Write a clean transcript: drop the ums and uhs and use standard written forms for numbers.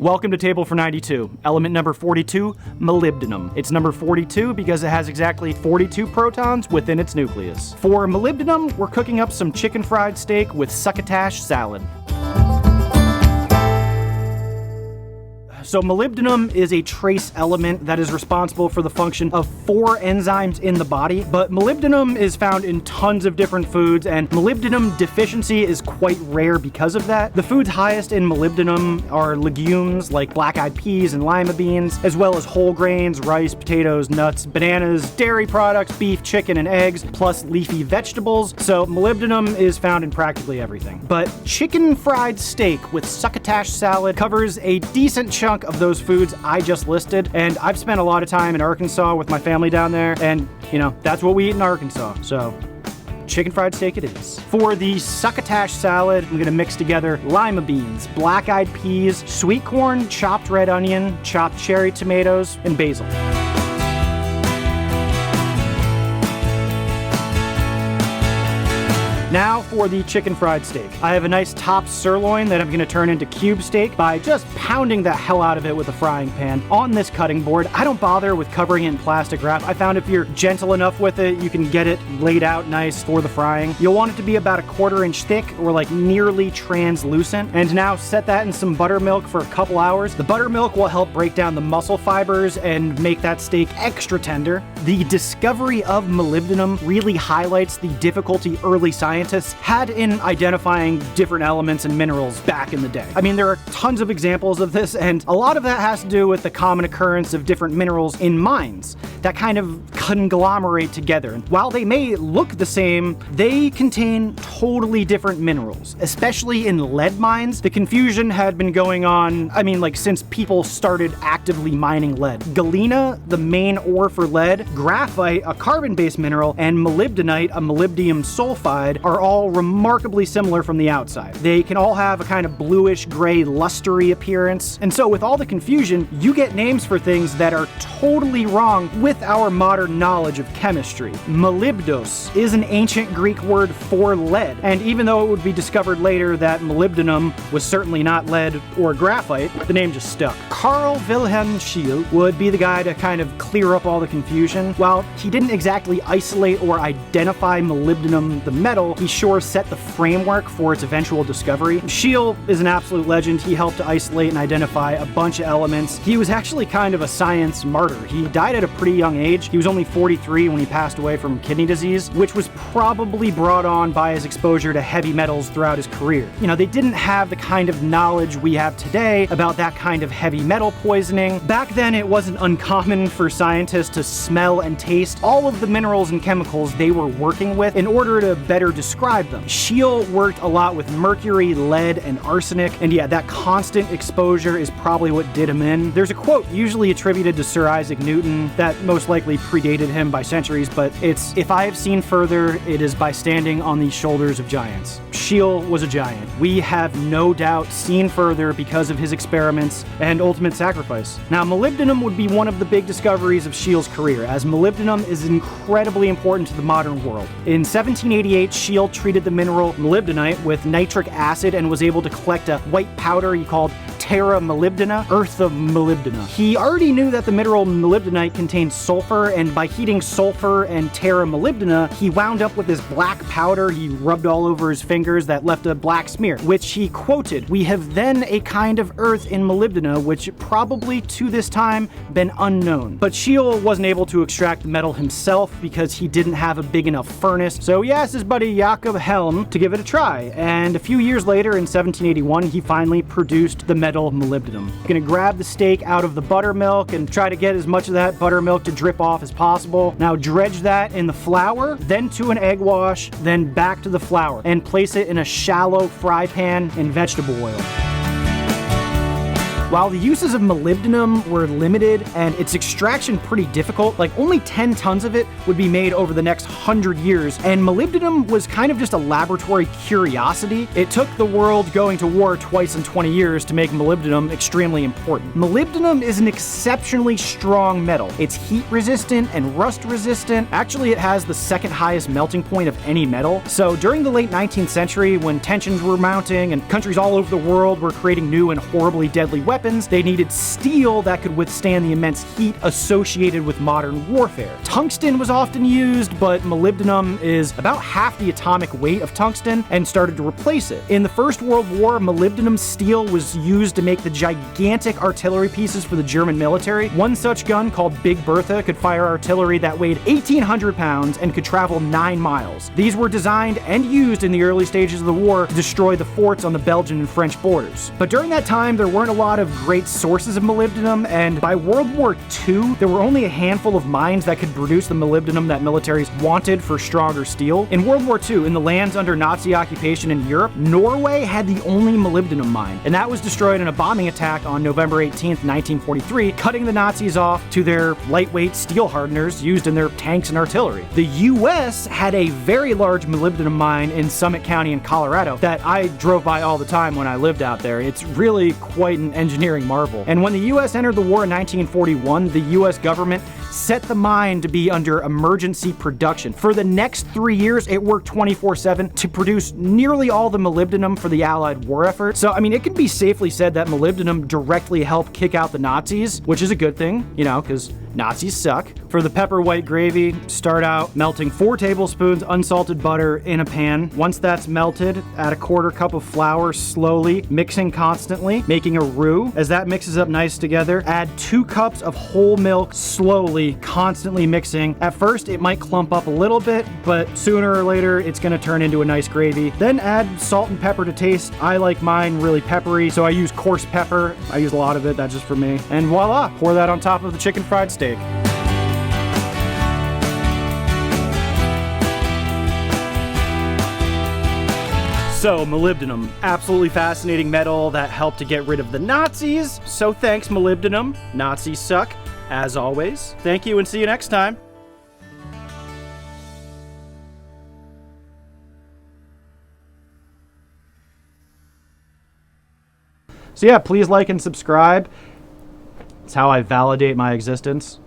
Welcome to Table for 92. Element number 42, molybdenum. It's number 42 because it has exactly 42 protons within its nucleus. For molybdenum, we're cooking up some chicken fried steak with succotash salad. So molybdenum is a trace element that is responsible for the function of 4 enzymes in the body, but molybdenum is found in tons of different foods, and molybdenum deficiency is quite rare because of that. The foods highest in molybdenum are legumes like black-eyed peas and lima beans, as well as whole grains, rice, potatoes, nuts, bananas, dairy products, beef, chicken, and eggs, plus leafy vegetables. So molybdenum is found in practically everything. But chicken fried steak with succotash salad covers a decent chunk of those foods I just listed, and I've spent a lot of time in Arkansas with my family down there, and you know, that's what we eat in Arkansas, so chicken fried steak it is. For the succotash salad, I'm gonna mix together lima beans, black-eyed peas, sweet corn, chopped red onion, chopped cherry tomatoes, and basil. Now for the chicken fried steak. I have a nice top sirloin that I'm gonna turn into cube steak by just pounding the hell out of it with a frying pan on this cutting board. I don't bother with covering it in plastic wrap. I found if you're gentle enough with it, you can get it laid out nice for the frying. You'll want it to be about a 1/4 inch thick or like nearly translucent. And now set that in some buttermilk for a couple hours. The buttermilk will help break down the muscle fibers and make that steak extra tender. The discovery of molybdenum really highlights the difficulty early scientists had in identifying different elements and minerals back in the day. I mean, there are tons of examples of this, and a lot of that has to do with the common occurrence of different minerals in mines that kind of conglomerate together. And while they may look the same, they contain totally different minerals, especially in lead mines. The confusion had been going on, I mean, like since people started actively mining lead. Galena, the main ore for lead, graphite, a carbon-based mineral, and molybdenite, a molybdenum sulfide, are all remarkably similar from the outside. They can all have a kind of bluish gray lustery appearance. And so with all the confusion, you get names for things that are totally wrong with our modern knowledge of chemistry. Molybdos is an ancient Greek word for lead, and even though it would be discovered later that molybdenum was certainly not lead or graphite, the name just stuck. Carl Wilhelm Scheele would be the guy to kind of clear up all the confusion. While he didn't exactly isolate or identify molybdenum, the metal, he sure set the framework for its eventual discovery. Scheele is an absolute legend. He helped to isolate and identify a bunch of elements. He was actually kind of a science martyr. He died at a pretty young age. He was only 43 when he passed away from kidney disease, which was probably brought on by his exposure to heavy metals throughout his career. You know, they didn't have the kind of knowledge we have today about that kind of heavy metal poisoning. Back then, it wasn't uncommon for scientists to smell and taste all of the minerals and chemicals they were working with in order to better describe them. Scheele worked a lot with mercury, lead, and arsenic, and yeah, that constant exposure is probably what did him in. There's a quote usually attributed to Sir Isaac Newton that most likely predated him by centuries, but it's, "If I have seen further, it is by standing on the shoulders of giants." Scheele was a giant. We have no doubt seen further because of his experiments and ultimate sacrifice. Now, molybdenum would be one of the big discoveries of Scheele's career, as molybdenum is incredibly important to the modern world. In 1788, Scheele treated the mineral molybdenite with nitric acid and was able to collect a white powder he called terra molybdena, earth of molybdena. He already knew that the mineral molybdenite contained sulfur, and by heating sulfur and terra molybdena, he wound up with this black powder he rubbed all over his fingers that left a black smear, which he quoted, "We have then a kind of earth in molybdena which probably to this time been unknown." But Scheele wasn't able to extract the metal himself because he didn't have a big enough furnace, so he asked his buddy Jakob Helm to give it a try, and a few years later in 1781 he finally produced the metal molybdenum. Gonna grab the steak out of the buttermilk and try to get as much of that buttermilk to drip off as possible. Now dredge that in the flour, then to an egg wash, then back to the flour, and place it in a shallow fry pan in vegetable oil. While the uses of molybdenum were limited and its extraction pretty difficult, like only 10 tons of it would be made over the next 100 years, and molybdenum was kind of just a laboratory curiosity. It took the world going to war twice in 20 years to make molybdenum extremely important. Molybdenum is an exceptionally strong metal. It's heat resistant and rust resistant. Actually, it has the second highest melting point of any metal. So during the late 19th century, when tensions were mounting and countries all over the world were creating new and horribly deadly weapons, weapons, they needed steel that could withstand the immense heat associated with modern warfare. Tungsten was often used, but molybdenum is about half the atomic weight of tungsten and started to replace it. In the First World War, molybdenum steel was used to make the gigantic artillery pieces for the German military. One such gun, called Big Bertha, could fire artillery that weighed 1,800 pounds and could travel 9 miles. These were designed and used in the early stages of the war to destroy the forts on the Belgian and French borders. But during that time, there weren't a lot of great sources of molybdenum, and by World War II, there were only a handful of mines that could produce the molybdenum that militaries wanted for stronger steel. In World War II, in the lands under Nazi occupation in Europe, Norway had the only molybdenum mine, and that was destroyed in a bombing attack on November 18th, 1943, cutting the Nazis off to their lightweight steel hardeners used in their tanks and artillery. The US had a very large molybdenum mine in Summit County in Colorado that I drove by all the time when I lived out there. It's really quite an engineering marvel. And when the US entered the war in 1941, the US government set the mine to be under emergency production. For the next 3 years, it worked 24/7 to produce nearly all the molybdenum for the Allied war effort. So, I mean, it can be safely said that molybdenum directly helped kick out the Nazis, which is a good thing, you know, because Nazis suck. For the pepper white gravy, start out melting 4 tablespoons unsalted butter in a pan. Once that's melted, add a 1/4 cup of flour slowly, mixing constantly, making a roux. As that mixes up nice together, add 2 cups of whole milk slowly, constantly mixing. At first, it might clump up a little bit, but sooner or later, it's gonna turn into a nice gravy. Then add salt and pepper to taste. I like mine really peppery, so I use coarse pepper. I use a lot of it, that's just for me. And voila, pour that on top of the chicken fried steak. So, molybdenum, absolutely fascinating metal that helped to get rid of the Nazis. So thanks, molybdenum. Nazis suck, as always. Thank you and see you next time. So yeah, please like and subscribe. It's how I validate my existence.